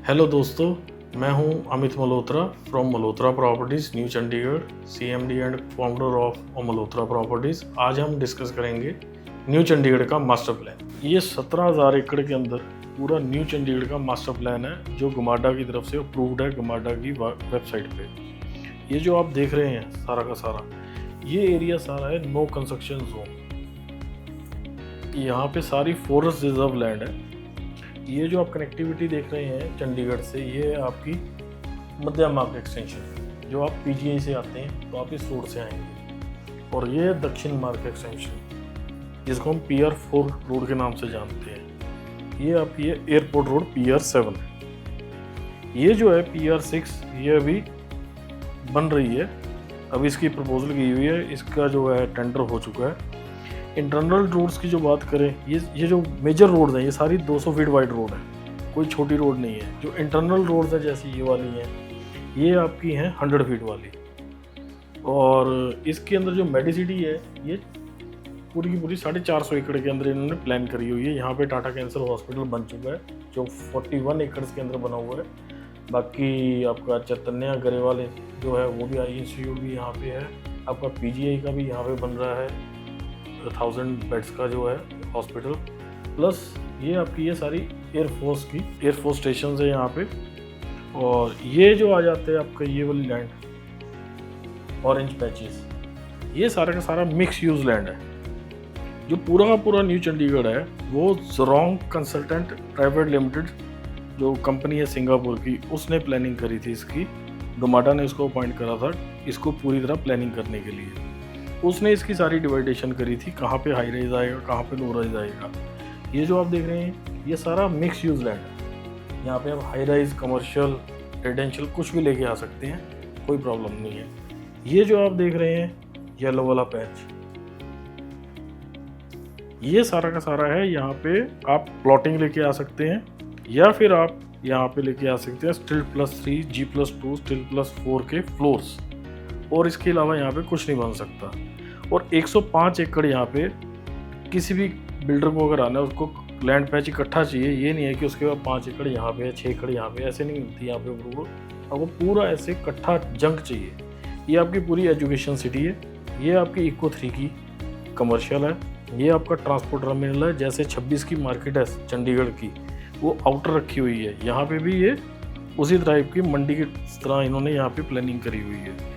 Hello दोस्तों, मैं हूं Amit Malhotra from Malhotra properties new Chandigarh, CMD and founder of Malhotra properties. आज हम डिस्कस करेंगे न्यू चंडीगढ़ का मास्टर प्लान। ये 17,000 एकड़ के अंदर पूरा न्यू चंडीगढ़ का मास्टर प्लान है जो गमाडा की तरफ से अप्रूव्ड है, गमाडा की वेबसाइट पे। ये जो आप देख रहे हैं सारा का सारा, ये एरिया सारा है नो कंस्ट्रक्शन जोन। यहाँ पे सारी फॉरेस्ट रिजर्व लैंड है। ये जो आप कनेक्टिविटी देख रहे हैं चंडीगढ़ से, ये आपकी मध्य मार्ग एक्सटेंशन। जो आप पीजीआई से आते हैं तो आप इस रोड से आएंगे, और ये दक्षिण मार्ग एक्सटेंशन जिसको हम PR4 रोड के नाम से जानते हैं। ये आपकी एयरपोर्ट रोड PR7 है। ये जो है PR6, ये अभी बन रही है, अभी इसकी प्रपोजल की हुई है, इसका जो है टेंडर हो चुका है। इंटरनल रोड्स की जो बात करें, ये जो मेजर रोड्स हैं ये सारी 200 फीट वाइड रोड है, कोई छोटी रोड नहीं है। जो इंटरनल रोड्स हैं जैसे ये वाली हैं, ये आपकी हैं 100 फीट वाली। और इसके अंदर जो मेडिसिटी है, ये पूरी की पूरी 450 एकड़ के अंदर इन्होंने प्लान करी हुई है। यहाँ पे टाटा कैंसर हॉस्पिटल बन चुका है जो 41 एकड़ के अंदर बना हुआ है। बाकी आपका चैतन्य गरेवाल जो है वो भी आई इंस्टीट्यूट भी यहाँ पे है। आपका PGI का भी यहाँ पे बन रहा है 1000 बेड्स का जो है हॉस्पिटल। प्लस ये आपकी ये सारी एयरफोर्स स्टेशन है यहाँ पे। और ये जो आ जाते हैं आपका ये वाली लैंड ऑरेंज पैचेस, ये सारा का सारा मिक्स यूज लैंड है। जो पूरा का पूरा न्यू चंडीगढ़ है वो ज़रोंग कंसल्टेंट प्राइवेट लिमिटेड जो कंपनी है सिंगापुर की, उसने प्लानिंग करी थी इसकी। गमाडा ने उसको अपॉइंट करा था इसको पूरी तरह प्लानिंग करने के लिए। उसने इसकी सारी डिवाइडेशन करी थी, कहाँ पे हाई राइज आएगा, कहाँ पे लो राइज आएगा। ये जो आप देख रहे हैं ये सारा मिक्स यूज लैंड है। यहाँ पे आप हाई राइज, कमर्शियल, रेजिडेंशियल कुछ भी लेके आ सकते हैं, कोई प्रॉब्लम नहीं है। ये जो आप देख रहे हैं येलो वाला पैच, ये सारा का सारा है। यहाँ पे आप प्लॉटिंग लेके आ सकते हैं, या फिर आप यहाँ पे लेके आ सकते हैं Stilt+3, G+2, Stilt+4 के फ्लोर्स। और इसके अलावा यहाँ पे कुछ नहीं बन सकता। और 105 एकड़ यहाँ पे किसी भी बिल्डर को अगर आना है, उसको लैंड पैच इकट्ठा चाहिए। ये नहीं है कि उसके बाद 5 एकड़ यहाँ पे है, 6 एकड़ यहाँ पे, ऐसे नहीं मिलती यहाँ पे अप्रूवल। आपको पूरा ऐसे इकट्ठा जंक चाहिए। ये आपकी पूरी एजुकेशन सिटी है। ये आपकी Eco3 की कमर्शियल है। ये आपका ट्रांसपोर्ट टर्मिनल है। जैसे 26 की मार्केट है चंडीगढ़ की, वो आउटर रखी हुई है, यहाँ पे भी ये उसी टाइप की मंडी की तरह इन्होंने यहाँ पे प्लानिंग करी हुई है।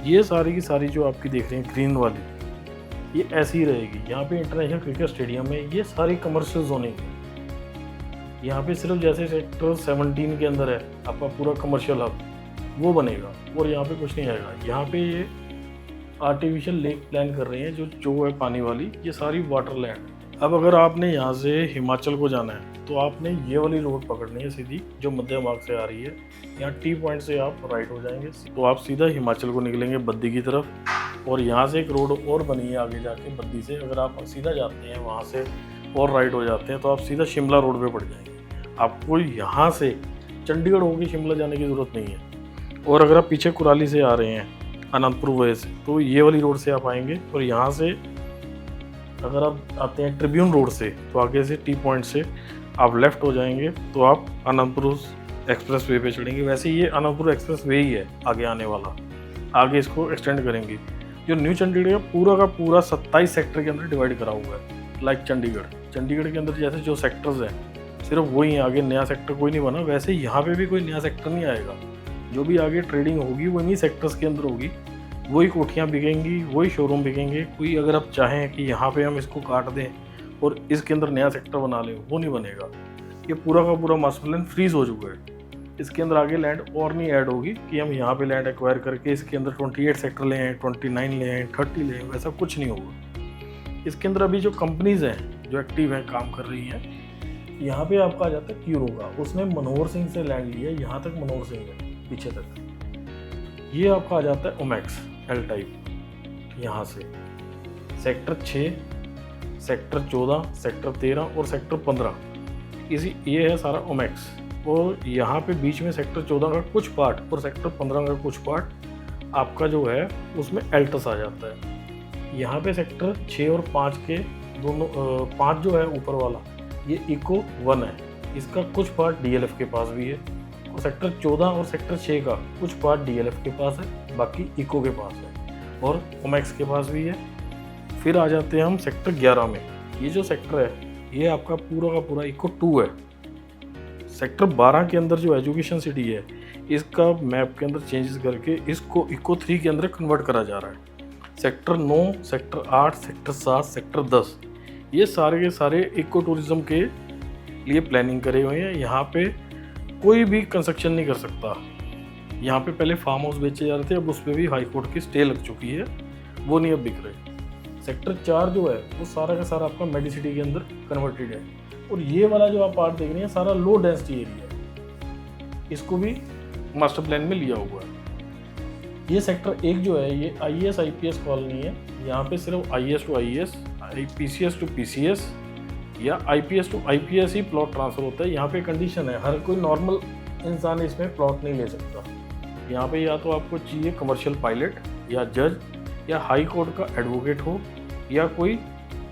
ये सारी की सारी जो आपकी देख रहे हैं ग्रीन वाली, ये ऐसी ही रहेगी। यहाँ पे इंटरनेशनल क्रिकेट स्टेडियम है, ये सारी कमर्शियल जोनिंग है। यहाँ पे सिर्फ जैसे सेक्टर 17 के अंदर है आपका पूरा कमर्शियल हब, वो बनेगा, और यहाँ पे कुछ नहीं आएगा। यहाँ पे ये आर्टिफिशियल लेक प्लान कर रहे हैं जो है पानी वाली, ये सारी वाटर लैंड है। अब अगर आपने यहाँ से हिमाचल को जाना है तो आपने ये वाली रोड पकड़नी है सीधी, जो मध्य मार्ग से आ रही है। यहाँ T पॉइंट से आप राइट हो जाएंगे तो आप सीधा हिमाचल को निकलेंगे बद्दी की तरफ। और यहाँ से एक रोड और बनी है आगे जाके बद्दी से, अगर आप सीधा जाते हैं वहाँ से और राइट हो जाते हैं तो आप सीधा शिमला रोड पे पड़ जाएंगे। आपको यहाँ से चंडीगढ़ होकर शिमला जाने की ज़रूरत नहीं है। और अगर आप पीछे कुराली से आ रहे हैं अनंतपुर वे से, तो ये वाली रोड से आप आएंगे। और यहाँ से अगर आप आते हैं ट्रिब्यून रोड से, तो आगे से T पॉइंट से आप लेफ़्ट हो जाएंगे तो आप अनंतपुर एक्सप्रेस वे पे चढ़ेंगे। वैसे ये अनंतपुर एक्सप्रेस वे ही है आगे आने वाला, आगे इसको एक्सटेंड करेंगे। जो न्यू चंडीगढ़ पूरा का पूरा 27 सेक्टर के अंदर डिवाइड करा हुआ है। लाइक चंडीगढ़ के अंदर जैसे जो सेक्टर्स हैं सिर्फ वही हैं, आगे नया सेक्टर कोई नहीं बना। वैसे यहाँ पे भी कोई नया सेक्टर नहीं आएगा। जो भी आगे ट्रेडिंग होगी वो इन्हीं सेक्टर्स के अंदर होगी। वही कोठियाँ बिकेंगी, वही शोरूम बिकेंगे। कोई अगर आप चाहें कि यहाँ पे हम इसको काट दें और इसके अंदर नया सेक्टर बना लें, वो नहीं बनेगा। ये पूरा का पूरा मास्टर प्लान फ्रीज हो चुका है। इसके अंदर आगे लैंड और नहीं ऐड होगी कि हम यहाँ पे लैंड एक्वायर करके इसके अंदर 28 सेक्टर ले आए, 29 ले आए, 30 ले आए, वैसा कुछ नहीं होगा। इसके अंदर अभी जो कंपनीज हैं जो एक्टिव हैं, काम कर रही हैं, यहाँ पे आपका आ जाता है क्यूरो का। उसने मनोहर सिंह से लैंड लिया, यहाँ तक मनोहर सिंह है पीछे तक। ये आपका आ जाता है ओमैक्स L टाइप। यहाँ से सेक्टर 6, सेक्टर 14, सेक्टर 13 और सेक्टर 15, ये है सारा ओमैक्स। और यहाँ पे बीच में सेक्टर 14 का कुछ पार्ट और सेक्टर 15 का कुछ पार्ट आपका जो है उसमें एल्टस आ जाता है। यहाँ पे सेक्टर 6 और 5 के दोनों 5 जो है ऊपर वाला, ये Eco1 है। इसका कुछ पार्ट DLF के पास भी है और सेक्टर 14 और सेक्टर 6 का कुछ पार्ट DLF के पास है, बाकी इको के पास है और ओमैक्स के पास भी है। फिर आ जाते हैं हम सेक्टर 11 में। ये जो सेक्टर है ये आपका पूरा का पूरा इको 2 है। सेक्टर 12 के अंदर जो एजुकेशन सिटी है इसका मैप के अंदर चेंजेस करके इसको इको 3 के अंदर कन्वर्ट करा जा रहा है। सेक्टर 9, सेक्टर 8, सेक्टर 7, सेक्टर 10 ये सारे के सारे इको टूरिज्म के लिए प्लानिंग करे हुए हैं। यहाँ पे कोई भी कंस्ट्रक्शन नहीं कर सकता। यहाँ पे पहले फार्म हाउस बेचे जा रहे थे, अब उस पर भी हाई कोर्ट की स्टे लग चुकी है, वो नहीं अब बिक रहे। सेक्टर 4 जो है वो सारा का सारा आपका मेडिसिटी के अंदर कन्वर्टेड है। और ये वाला जो आप पार्ट देख रहे हैं सारा लो डेंसिटी एरिया है, इसको भी मास्टर प्लान में लिया हुआ है। ये सेक्टर 1 जो है ये IAS IPS कॉलोनी है। यहाँ पे सिर्फ IAS to IAS, PCS to PCS या IPS टू IPS ही प्लॉट ट्रांसफ़र होता है। यहाँ पे कंडीशन है, हर कोई नॉर्मल इंसान इसमें प्लॉट नहीं ले सकता। यहाँ पे या तो आपको चाहिए कमर्शियल पायलट या जज या हाई कोर्ट का एडवोकेट हो या कोई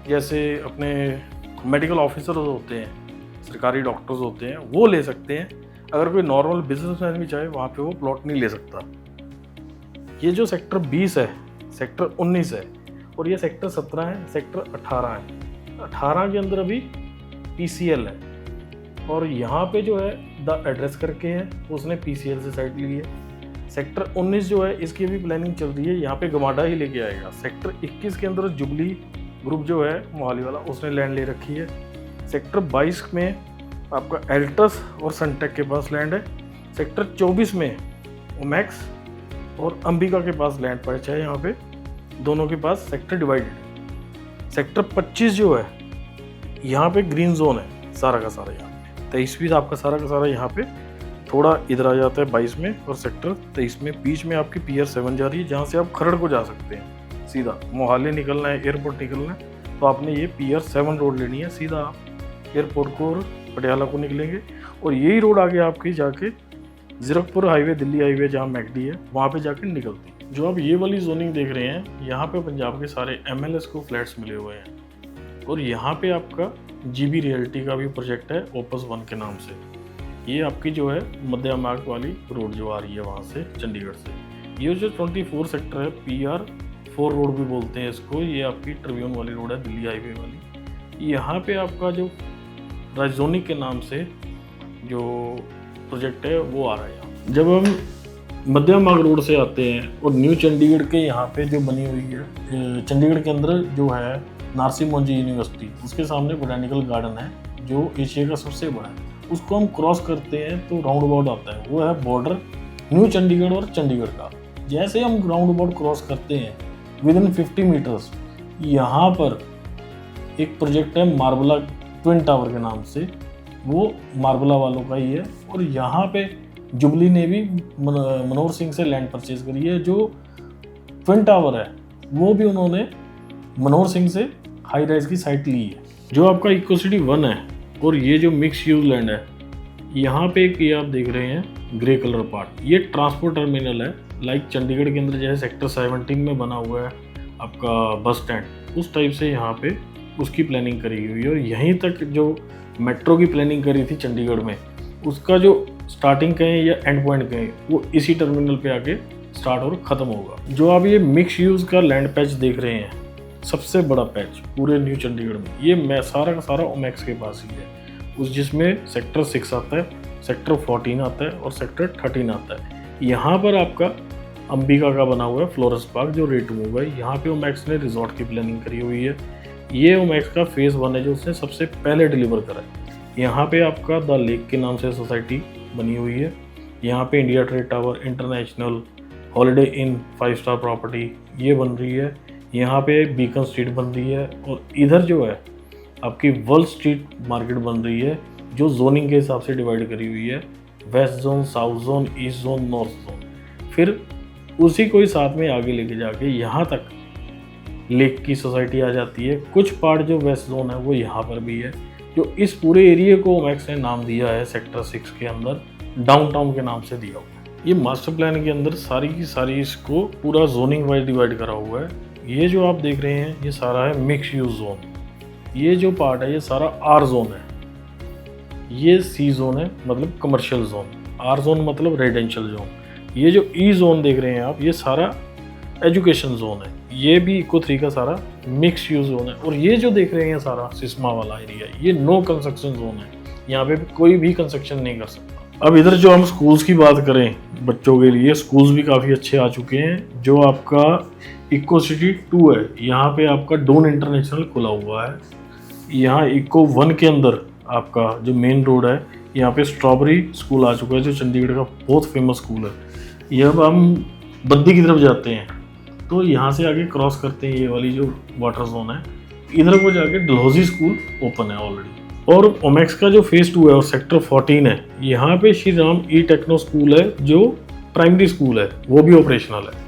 जैसे अपने मेडिकल ऑफिसर होते हैं, सरकारी डॉक्टर्स होते हैं, वो ले सकते हैं। अगर कोई नॉर्मल बिजनेसमैन भी चाहे वहाँ पे वो प्लॉट नहीं ले सकता। ये जो सेक्टर 20 है, सेक्टर 19 है और ये सेक्टर 17 है, सेक्टर 18 है। 18 के अंदर अभी PCL है और यहाँ पे जो है द एड्रेस करके है, उसने PCL से साइट ली है। सेक्टर 19 जो है इसकी भी प्लानिंग चल रही है, यहाँ पे गमाडा ही लेके आएगा। सेक्टर 21 के अंदर जुबली ग्रुप जो है मोहाली वाला, उसने लैंड ले रखी है। सेक्टर 22 में आपका एल्टस और सनटेक के पास लैंड है। सेक्टर 24 में ओमैक्स और अंबिका के पास लैंड पड़ा है। यहाँ पे दोनों के पास सेक्टर डिवाइडेड। सेक्टर 25 जो है यहाँ पे ग्रीन जोन है सारा का सारा। यहाँ पे 23 भी आपका सारा का सारा यहाँ पे थोड़ा इधर आ जाता है 22 में, और सेक्टर 23 में बीच में आपकी PR 7 जा रही है, जहाँ से आप खरड़ को जा सकते हैं। सीधा मोहाली निकलना है, एयरपोर्ट निकलना है तो आपने ये PR 7 रोड लेनी है, सीधा आप एयरपोर्ट को और पटियाला को निकलेंगे और यही रोड आगे आपकी जाके जीरकपुर हाईवे, दिल्ली हाईवे जहाँ मैकडी है वहाँ पे जाकर निकलती है। जो आप ये वाली जोनिंग देख रहे हैं यहाँ पे पंजाब के सारे MLS को फ्लैट्स मिले हुए हैं। और यहाँ पे आपका GB रियल्टी का भी प्रोजेक्ट है ओपस 1 के नाम से। ये आपकी जो है मध्य मार्ग वाली रोड जो आ रही है वहाँ से, चंडीगढ़ से। ये जो 24 सेक्टर है PR 4 रोड भी बोलते हैं इसको, ये आपकी ट्रिब्यून वाली रोड है, दिल्ली हाईवे वाली। यहाँ पे आपका जो राजोनिक के नाम से जो प्रोजेक्ट है वो आ रहा है। जब हम मध्य मार्ग रोड से आते हैं और न्यू चंडीगढ़ के यहाँ पे जो बनी हुई है, चंडीगढ़ के अंदर जो है नारसी मोंजी यूनिवर्सिटी, उसके सामने बोटैनिकल गार्डन है जो एशिया का सबसे बड़ा है। उसको हम क्रॉस करते हैं तो राउंड अबाउट आता है, वो है बॉर्डर न्यू चंडीगढ़ और चंडीगढ़ का। जैसे हम राउंड अबाउट क्रॉस करते हैं विदिन 50 मीटर्स यहाँ पर एक प्रोजेक्ट है मार्बला ट्विन टावर के नाम से, वो मार्बला वालों का ही है। और यहाँ पे जुबली ने भी मनोहर सिंह से लैंड परचेज करी है। जो ट्विन टावर है वो भी उन्होंने मनोहर सिंह से हाई राइज की साइट ली है। जो आपका इको सिटी 1 है और ये जो मिक्स यूज लैंड है, यहाँ पे एक ये आप देख रहे हैं ग्रे कलर पार्ट, ये ट्रांसपोर्ट टर्मिनल है। लाइक चंडीगढ़ के अंदर जैसे सेक्टर 17 में बना हुआ है आपका बस स्टैंड, उस टाइप से यहाँ पे उसकी प्लानिंग करी हुई है। और यहीं तक जो मेट्रो की प्लानिंग करी थी चंडीगढ़ में, उसका जो स्टार्टिंग कहें या एंड पॉइंट कहें वो इसी टर्मिनल पे आके स्टार्ट और ख़त्म होगा। जो आप ये मिक्स यूज़ का लैंड पैच देख रहे हैं, सबसे बड़ा पैच पूरे न्यू चंडीगढ़ में, ये मैं सारा का सारा ओमैक्स के पास ही है। उस जिसमें सेक्टर 6 आता है, सेक्टर 14 आता है और सेक्टर 13 आता है। यहाँ पर आपका अंबिका का बना हुआ है फ्लोरस पार्क जो रेट मूव है। यहाँ पे ओमैक्स ने रिजॉर्ट की प्लानिंग करी हुई है। ये ओमैक्स का फेज़ 1 है जो उसने सबसे पहले डिलीवर करा है। यहाँ पे आपका द लेक के नाम से सोसाइटी बनी हुई है। यहाँ पे India trade tower, international, holiday inn, 5 star property ये बन रही है। यहाँ पे बीकन स्ट्रीट बन रही है और इधर जो है आपकी वर्ल्ड स्ट्रीट मार्केट बन रही है जो जोनिंग के हिसाब से डिवाइड करी हुई है, west zone, south zone, east zone, north zone. फिर उसी को ही साथ में आगे लेके जाके यहाँ तक लेक की सोसाइटी आ जाती है। कुछ पार्ट जो वेस्ट जोन है वो यहाँ पर भी है। जो इस पूरे एरिया को ओमैक्स ने नाम दिया है सेक्टर 6 के अंदर डाउनटाउन के नाम से दिया हुआ है। ये मास्टर प्लान के अंदर सारी की सारी इसको पूरा जोनिंग वाइज डिवाइड करा हुआ है। ये जो आप देख रहे हैं ये सारा है मिक्स यूज जोन। ये जो पार्ट है ये सारा R जोन है। ये C जोन है, मतलब कमर्शियल जोन। आर जोन मतलब रेजिडेंशियल जोन। ये जो ई जोन देख रहे हैं आप, ये सारा एजुकेशन जोन है। ये भी इको 3 का सारा मिक्स यूज जोन है। और ये जो देख रहे हैं सारा सिस्मा वाला एरिया, ये नो कंस्ट्रक्शन जोन है। यहाँ पे कोई भी कंस्ट्रक्शन नहीं कर सकता। अब इधर जो हम स्कूल्स की बात करें बच्चों के लिए, स्कूल्स भी काफ़ी अच्छे आ चुके हैं। जो आपका इको सिटी 2 है, यहाँ पे आपका डून इंटरनेशनल खुला हुआ है। यहाँ इको 1 के अंदर आपका जो मेन रोड है, यहाँ पे स्ट्रॉबेरी स्कूल आ चुका है, जो चंडीगढ़ का बहुत फेमस स्कूल है। ये अब हम बद्दी की तरफ जाते हैं तो यहाँ से आगे क्रॉस करते हैं ये वाली जो वाटर जोन है, इधर को जाके डलहौजी स्कूल ओपन है ऑलरेडी। और ओमेक्स का जो फेज 2 है और सेक्टर 14 है, यहाँ पे श्री राम ई टेक्नो स्कूल है जो प्राइमरी स्कूल है, वो भी ऑपरेशनल है।